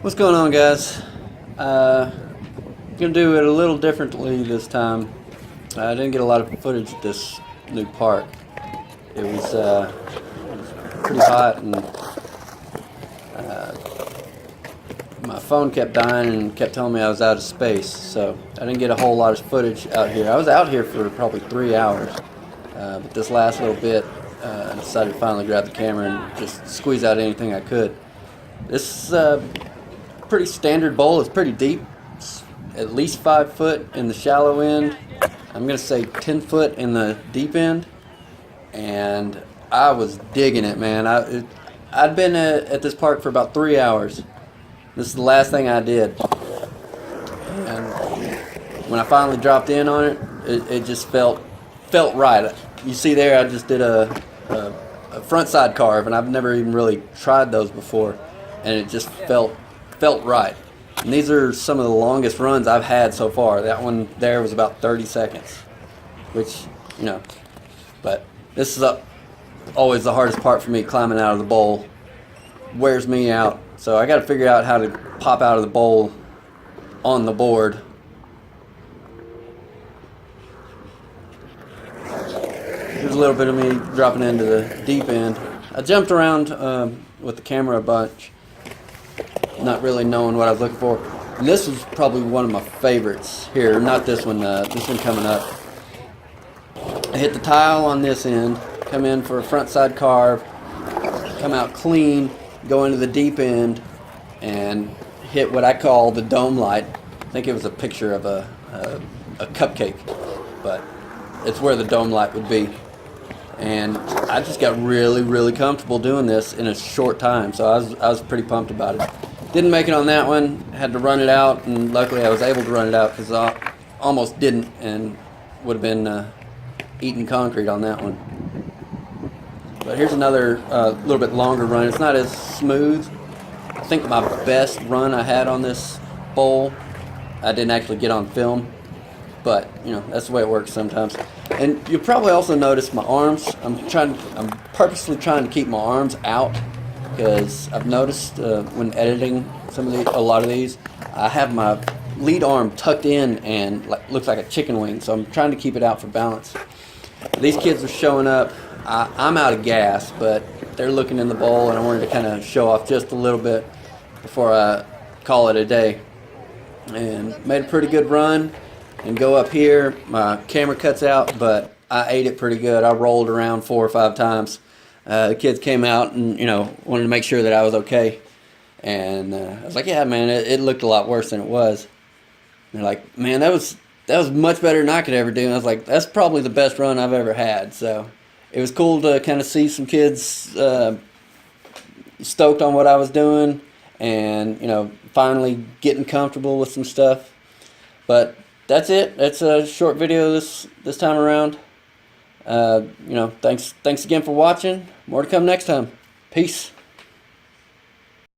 What's going on, guys? Gonna do it a little differently this time. I didn't get a lot of footage at this new park. It was pretty hot, and my phone kept dying and kept telling me I was out of space, so I didn't get a whole lot of footage out here. I was out here for probably 3 hours, but this last little bit, I decided to finally grab the camera and just squeeze out anything I could. This pretty standard bowl. It's pretty deep. It's at least 5 foot in the shallow end. I'm gonna say 10 foot in the deep end, and I was digging it, man. I'd been at this park for about 3 hours. This is the last thing I did, and when I finally dropped in on it, it just felt right. You see there, I just did a front side carve, and I've never even really tried those before, and it just felt right. And these are some of the longest runs I've had so far. That one there was about 30 seconds, which, but this is always the hardest part for me, climbing out of the bowl. Wears me out. So I got to figure out how to pop out of the bowl on the board. Here's a little bit of me dropping into the deep end. I jumped around with the camera a bunch, not really knowing what I was looking for. And this was probably one of my favorites here. Not this one coming up. I hit the tile on this end, come in for a front side carve, come out clean, go into the deep end, and hit what I call the dome light. I think it was a picture of a cupcake, but it's where the dome light would be. And I just got really comfortable doing this in a short time, so I was pretty pumped about it. Didn't make it on that one, had to run it out, and luckily I was able to run it out because I almost didn't and would have been eating concrete on that one. But here's another little bit longer run. It's not as smooth. I think my best run I had on this bowl, I didn't actually get on film, but that's the way it works sometimes. And you'll probably also notice my arms. I'm purposely trying to keep my arms out, because I've noticed when editing a lot of these, I have my lead arm tucked in and looks like a chicken wing. So I'm trying to keep it out for balance. These kids are showing up. I'm out of gas, but they're looking in the bowl, and I wanted to kind of show off just a little bit before I call it a day. And made a pretty good run and go up here. My camera cuts out, but I ate it pretty good. I rolled around 4 or 5 times. The kids came out and wanted to make sure that I was okay. And I was like, yeah, man, it looked a lot worse than it was. And they're like, man, that was much better than I could ever do. And I was like, that's probably the best run I've ever had. So it was cool to kind of see some kids stoked on what I was doing, and finally getting comfortable with some stuff. But that's it. That's a short video this time around. Thanks again for watching. More to come next time. Peace.